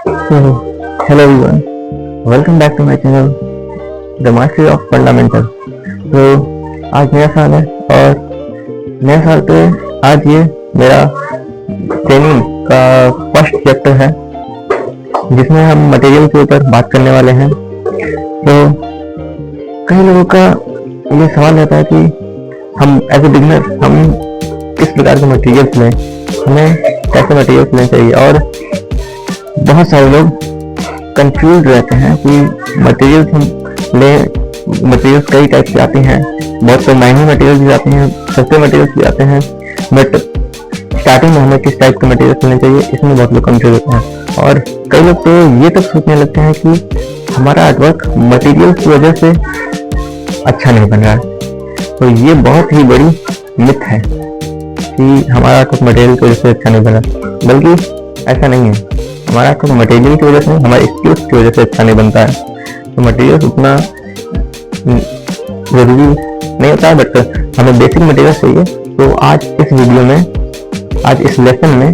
Hello everyone, welcome back to my channel The Mastery of Fundamental। तो आज नया साल है और नया साल पे आज ये मेरा ट्रेनिंग का फर्स्ट चैप्टर है जिसमें हम मटेरियल के ऊपर बात करने वाले हैं। तो कई लोगों का ये सवाल रहता है कि हम एज ए बिगिनर हम किस प्रकार के मटेरियल्स लें, हमें कैसे मटेरियल्स लेने चाहिए। और बहुत सारे लोग कंफ्यूज रहते हैं कि मटेरियल्स हम लें। मटेरियल्स कई टाइप से आते हैं, बहुत तो महंगे मटेरियल्स भी आते हैं, सस्ते मटेरियल्स भी आते हैं। बट स्टार्टिंग में हमें किस टाइप के मटेरियल्स लेने चाहिए, इसमें बहुत लोग कंफ्यूज होते हैं। और कई लोग तो ये तक सोचने लगते हैं कि हमारा आर्टवर्क मटेरियल्स की वजह से अच्छा नहीं बन रहा है। तो ये बहुत ही बड़ी मिथ है कि हमारा आर्टवर्क मटेरियल की वजह से अच्छा नहीं बना, बल्कि ऐसा नहीं है। हमारा आर्टवर्क मटेरियल की वजह से नहीं, हमारे स्किल्स की वजह से अच्छा नहीं बनता है। तो मटेरियल उतना जरूरी नहीं होता है, बट हमें बेसिक मटेरियल चाहिए। तो आज इस वीडियो में, आज इस लेसन में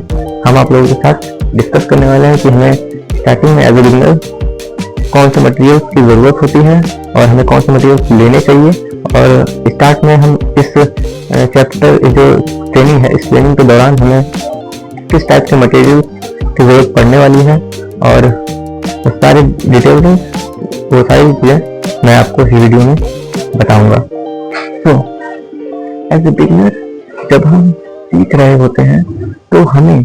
हम आप लोगों के साथ डिस्कस करने वाले हैं कि हमें स्टार्टिंग में एज ए बिगिनर कौन से मटेरियल्स की ज़रूरत होती है और हमें कौन से मटेरियल्स लेने चाहिए। और स्टार्ट में हम इस चैप्टर जो ट्रेनिंग है, इस ट्रेनिंग के दौरान हमें किस टाइप के मटेरियल की ज़रूरत पड़ने वाली है और उस सारे डिटेल में वो सारी चीज़ें मैं आपको इस वीडियो में बताऊंगा। तो एज ए बिगिनर जब हम सीख रहे होते हैं तो हमें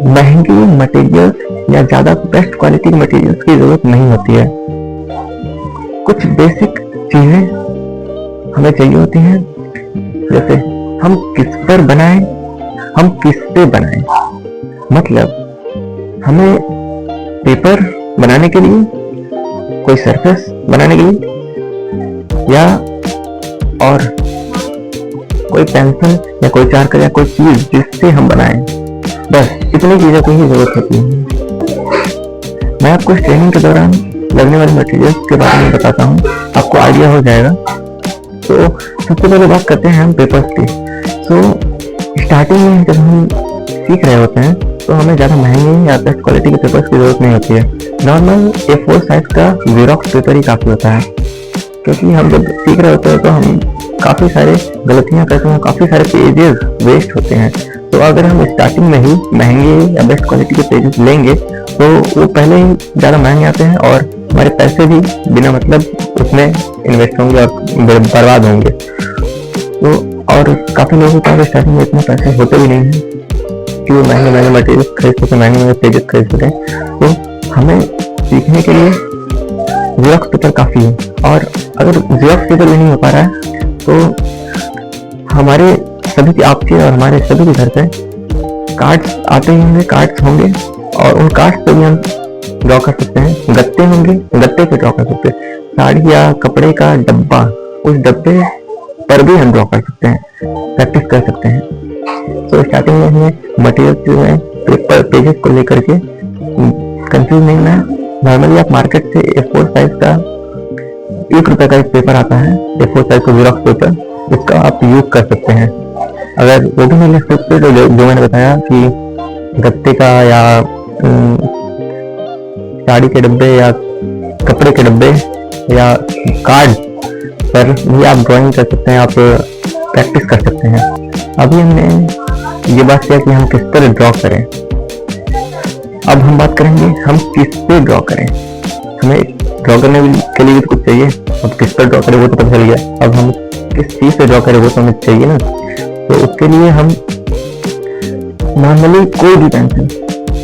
महंगे मटेरियल्स या ज़्यादा बेस्ट क्वालिटी मटेरियल्स की ज़रूरत नहीं होती है। कुछ बेसिक चीज़ें हमें चाहिए होती हैं, जैसे हम किस पर बनाएं, हम किस पे बनाएं। मतलब हमें पेपर बनाने के लिए, कोई सरफेस बनाने के लिए, या और कोई पेंसिल या कोई चार्कर या कोई चीज जिससे हम बनाएं, बस इतनी चीजों की ही जरूरत होती है। मैं आपको इस ट्रेनिंग के दौरान लगने वाले मटेरियल्स के बारे में बताता हूँ, आपको आइडिया हो जाएगा। तो सबसे पहले बात करते हैं हम पेपर्स की। तो स्टार्टिंग में जब हम सीख रहे होते हैं तो हमें ज़्यादा महंगे या बेस्ट क्वालिटी के पेपर्स की जरूरत नहीं होती है। नॉर्मल A4 साइज का ज़ेरॉक्स पेपर ही काफ़ी होता है, क्योंकि हम जब सीख रहे होते हैं तो हम काफ़ी सारे गलतियाँ करते हैं, काफ़ी सारे पेजेस वेस्ट होते हैं। तो अगर हम स्टार्टिंग में ही महंगे या बेस्ट क्वालिटी के पेजेस लेंगे तो वो पहले ही ज़्यादा महंगे आते हैं और हमारे पैसे भी बिना मतलब उसमें इन्वेस्ट होंगे और बर्बाद होंगे। तो और काफ़ी लोगों के पास स्टार्टिंग में इतने पैसे होते भी नहीं हैं कि वो महंगे महंगे मटेरियल खरीद सकें, महंगे महंगे पेजेस खरीद सकें। तो हमें सीखने के लिए ज़ेरॉक्स पेपर काफ़ी है। और अगर ज़ेरॉक्स पेपर भी नहीं हो पा रहा है तो हमारे सभी के, आपके और हमारे सभी के घर पे कार्ड्स आते ही होंगे, कार्ड्स होंगे और उन कार्ड्स पे भी हम ड्रॉ कर सकते हैं। गत्ते होंगे, गत्ते पे ड्रॉ कर सकते हैं। साड़ी या कपड़े का डब्बा, उस डब्बे पर भी हम ड्रॉ कर सकते हैं, प्रैक्टिस कर सकते हैं। तो स्टार्टिंग में हमें मटेरियल में पेपर पेजेस को लेकर के कंफ्यूज नहीं होना है। नॉर्मली आप मार्केट से A4 साइज का ₹1 का एक पेपर आता है, A4 साइज का ज़ेरॉक्स पेपर, उसका आप यूज कर सकते हैं। अगर वो भी नहीं ले सकते तो जो मैंने बताया कि गत्ते का या साड़ी के डब्बे या कपड़े के डब्बे या कार्ड पर भी आप ड्राइंग कर सकते हैं, आप प्रैक्टिस कर सकते हैं। अभी हमने ये बात किया कि हम किस तरह ड्रॉ करें। अब हम बात करेंगे हम किस पे ड्रॉ करें। हमें ड्रॉ करने के लिए भी कुछ चाहिए, अब किस पर ड्रॉ करें वो तो पता चल गया। अब हम किस चीज़ से ड्रॉ करें वो तो हमें चाहिए ना। तो उसके लिए हम नॉर्मली कोई भी पेंसिल,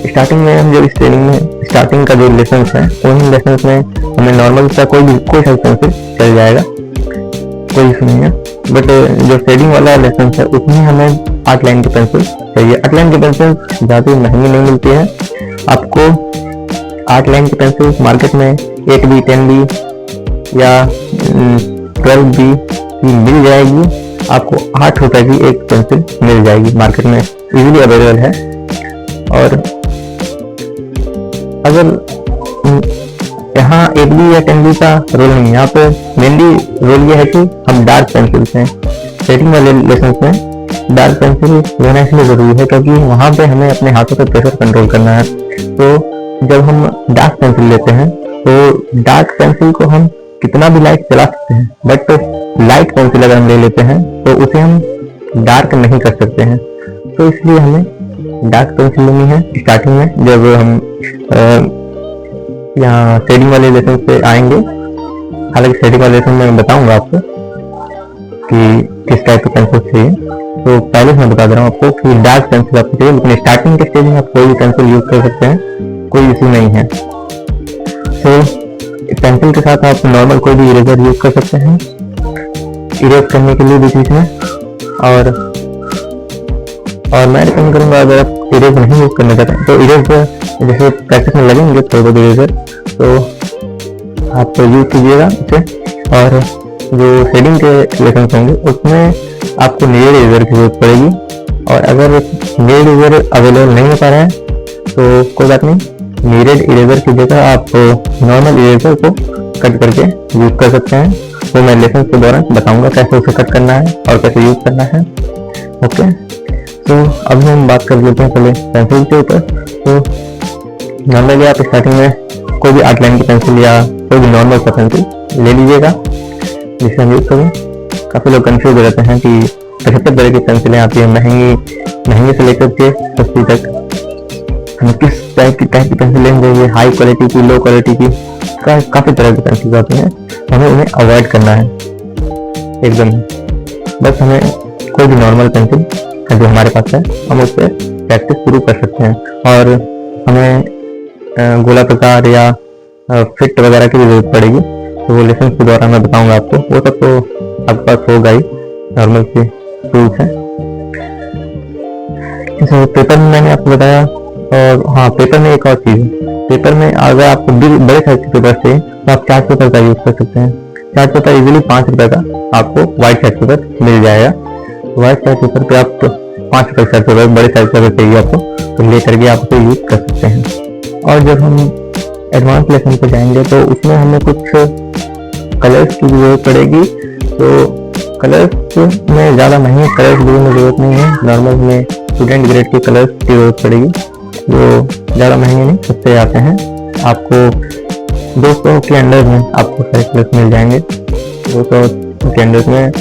स्टार्टिंग में हम जब इस ट्रेनिंग में स्टार्टिंग का जो लेसन है उन लेसन में हमें नॉर्मल सा कोई सा पेंसिल चल जाएगा, कोई इशू नहीं है। बट जो शेडिंग वाला लेसन है उसमें हमें आर्ट लाइन की पेंसिल चाहिए। आर्ट लाइन की पेंसिल ज़्यादा महंगी नहीं मिलती है। आपको आर्ट लाइन की पेंसिल मार्केट में 8B 10B या 12B की मिल जाएगी। आपको ₹8 की एक पेंसिल मिल जाएगी, मार्केट में इजीली अवेलेबल है। और अगर यहाँ 8B या 10B का रोल नहीं है, यहाँ पे मेनली रोल ये है कि हम डार्क पेंसिल से शेडिंग वाले लेसन में डार्क पेंसिल लेना इसलिए जरूरी है क्योंकि वहाँ पे हमें अपने हाथों पे प्रेशर कंट्रोल करना है। तो जब हम डार्क पेंसिल लेते हैं तो डार्क पेंसिल को हम कितना भी लाइट चला सकते हैं, बट लाइट पेंसिल अगर हम ले लेते हैं तो उसे हम डार्क नहीं कर सकते हैं। तो इसलिए हमें डार्क पेंसिल लेनी है स्टार्टिंग में, जब हम यहाँ शेडिंग वाले लेसन पे आएंगे। हालांकि शेडिंग वाले लेसन में मैं बताऊंगा आपको कि किस टाइप की पेंसिल चाहिए। तो पहले मैं बता दे रहा हूँ आपको कि डार्क पेंसिल आपको चाहिए, लेकिन स्टार्टिंग के स्टेज में आप कोई भी पेंसिल यूज कर सकते हैं, कोई इशू नहीं है। तो पेंसिल के साथ आप नॉर्मल कोई भी इरेजर यूज कर सकते हैं इरेज करने के लिए बीच में। और मैं रिकमेंड करूंगा, अगर आप इरेज नहीं यूज करना चाहते हैं तो इरेजर जैसे प्रैक्टिस में लगेंगे थोड़े बहुत इरेजर, तो आप यूज कीजिएगा उसे। और जो शेडिंग के लेसन होंगे उसमें आपको नीडेड इरेजर की जरूरत पड़ेगी, और अगर नीडेड इरेजर अवेलेबल नहीं हो पा रहा है तो कोई बात नहीं, नीडेड इरेजर की जगह आप नॉर्मल इरेजर को कट करके यूज कर सकते हैं। तो मैं लेसन के दौरान बताऊंगा कैसे उसे कट करना है और कैसे यूज करना है। ओके, तो अभी हम बात कर लेते हैं पहले पेंसिल के ऊपर। तो नॉर्मली आप स्टार्टिंग में कोई भी आउट लाइन की पेंसिल या कोई भी नॉर्मल सा पेंसिल ले लीजिएगा जिसे हम यूज करें। काफ़ी लोग कंफ्यूज हो जाते हैं कि 75 तरह की पेंसिलें आती है, महंगी से लेकर के सस्ती तक। हम किस टाइप की पेंसिल लेंगे, ये हाई क्वालिटी की, लो क्वालिटी की, काफ़ी तरह की पेंसिल आती हैं। हमें उन्हें अवॉइड करना है एकदम। बस हमें कोई भी नॉर्मल पेंसिल जो हमारे पास है हम उस पर प्रैक्टिस शुरू कर सकते हैं। और हमें गोला प्रकार या फिट वगैरह की भी जरूरत पड़ेगी, तो वो लेसन के द्वारा मैं बताऊंगा आपको। वो सब तो आपके पास होगा ही, नॉर्मल से टूल्स हैं। पेपर में मैंने आपको बताया। और हाँ, पेपर में एक और चीज़ है, पेपर में अगर आपको बड़े साइज के पेपर चाहिए तो आप चार्ट पेपर का यूज कर सकते हैं। चार्ट पेपर इजीली 5 रुपए का आपको व्हाइट चार्ट पेपर मिल जाएगा। व्हाइट चार्ट पेपर पे आप 5 रुपए चार्ट पेपर, बड़े साइज पेपर चाहिए आपको तो ले करके आप उसे यूज कर सकते हैं। और जब हम एडवांस लेसन पे जाएंगे तो उसमें हमें कुछ कलर्स की जरूरत पड़ेगी। तो कलर्स में ज़्यादा महंगे कलर्स की जरूरत नहीं है, नॉर्मल में स्टूडेंट ग्रेड के कलर्स की जरूरत पड़ेगी, जो ज़्यादा महंगे नहीं, सस्ते आते हैं। आपको 200 के अंडर में आपको सारे कलर्स मिल जाएंगे। 200 के अंडर में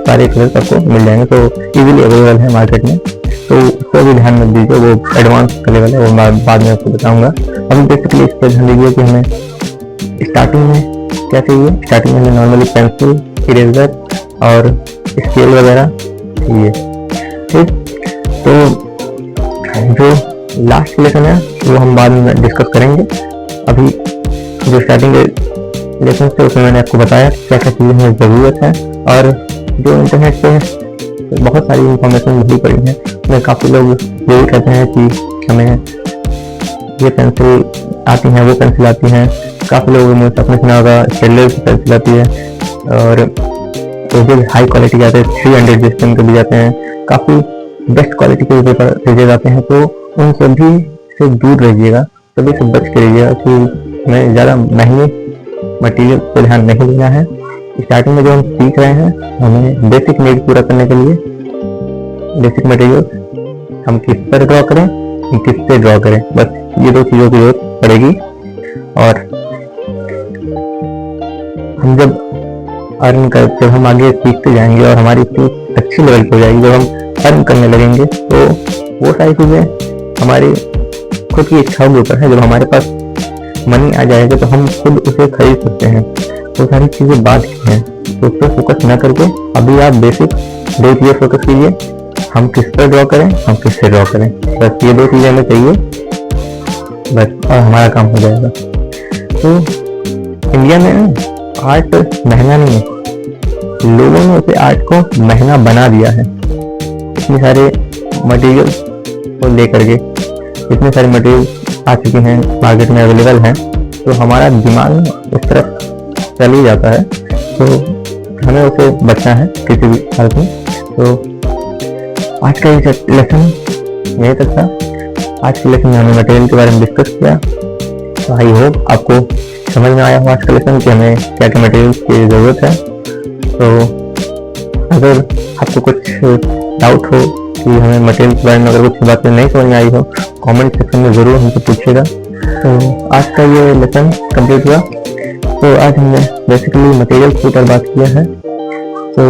सारे कलर्स आपको मिल जाएंगे, तो इजीली अवेलेबल है मार्केट में। तो उसको भी ध्यान में दीजिए, वो एडवांस का लेवल है, वो मैं बाद में आपको बताऊंगा। अभी बेसिकली इस पर ध्यान दीजिए कि हमें स्टार्टिंग में क्या चाहिए। स्टार्टिंग में हमें नॉर्मली पेंसिल, इरेजर और स्केल वगैरह चाहिए। ठीक, तो जो लास्ट लेसन है वो हम बाद में डिस्कस करेंगे। अभी जो स्टार्टिंग लेसन थे उसमें मैंने आपको बताया क्या क्या चीज़ें हमें ज़रूरत है। और जो इंटरनेट पे बहुत सारी इंफॉर्मेशन मिली पड़ी है, उसमें काफ़ी लोग यही कहते हैं कि हमें ये पेंसिल आती हैं, वो पेंसिल आती हैं। काफ़ी लोगों ने आपने सुना होगा शेडलर की पेंसिल आती है, और तो जो हाई क्वालिटी के आते हैं 300 डिस्टेंस के भी जाते हैं, काफ़ी बेस्ट क्वालिटी के पेपर भेजे जाते हैं। तो उन सभी से दूर रहिएगा, सभी से बच के रहिएगा कि हमें ज़्यादा महंगे मटेरियल पर ध्यान नहीं देना है। स्टार्टिंग में जो हम सीख रहे हैं, हमें बेसिक नीड पूरा करने के लिए बेसिक मटेरियल हम किस पर ड्रॉ करें, किस से ड्रॉ करें, बस ये 2 चीज़ों की जरूरत पड़ेगी। और हम जब हम आगे सीखते जाएंगे और हमारी स्किल अच्छी लेवल पर हो जाएगी, जब हम अर्न करने लगेंगे, तो वो सारी चीज़ें हमारी खुद की इच्छाओं के ऊपर है। जब हमारे पास मनी आ जाएगा तो हम खुद उसे खरीद सकते हैं। तो सारी चीज़ें बात की हैं, तो उस पर फोकस न करके अभी आप बेसिक 2 चीज़ें फोकस कीजिए, हम किस पर ड्रॉ करें, हम किस से ड्रॉ करें, बस ये 2 चीज़ें हमें चाहिए बस, और हमारा काम हो जाएगा। तो इंडिया में आर्ट महंगा नहीं है, लोगों ने उसे आर्ट को महंगा बना दिया है। इतने सारे मटेरियल को लेकर के इतने सारे मटेरियल आ चुके हैं, मार्केट में अवेलेबल हैं, तो हमारा दिमाग उस तरफ चल ही जाता है। तो हमें उसे बचना है किसी भी हालत में। तो आज का ये लेसन यही तक था। आज के लेसन में हमने मटेरियल के बारे में डिस्कस किया। तो आई होप आपको समझ में आया हो आज का लेसन कि हमें क्या क्या मटेरियल की ज़रूरत है। तो अगर आपको कुछ डाउट हो कि हमें मटेरियल के बारे में अगर कुछ बातें नहीं समझ में आई हो कमेंट सेक्शन में ज़रूर हमसे पूछिएगा। तो आज का ये लेसन कंप्लीट हुआ। तो आज हमने बेसिकली मटेरियल के ऊपर बात किया है। तो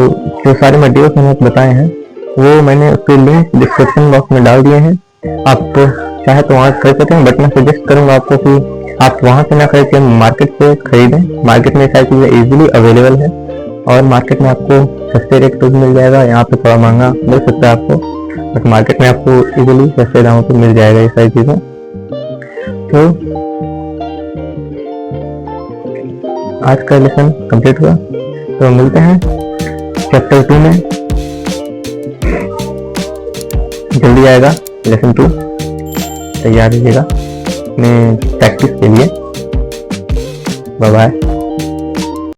जो सारे मटेरियल्स मैंने बताए हैं वो मैंने उसके लिंक डिस्क्रिप्शन बॉक्स में डाल दिए हैं। आप चाहे तो वहाँ से खरीद सकते हैं, बट मैं सजेस्ट करूँगा आपको कि आप वहाँ से ना खरीद के मार्केट से खरीदें। मार्केट में सारी चीज़ें इजीली अवेलेबल है और मार्केट में आपको सस्ते रेट पर भी मिल जाएगा। यहाँ पे थोड़ा महंगा मिल सकता है आपको, बट मार्केट में आपको इजीली सस्ते दामों पर मिल जाएगा ये सारी चीज़ें। तो आज का लेसन कंप्लीट हुआ। तो मिलते हैं चैप्टर 2 में, जल्दी आएगा लेसन 2। तैयार रहिएगा अपने प्रैक्टिस के लिए। Bye bye.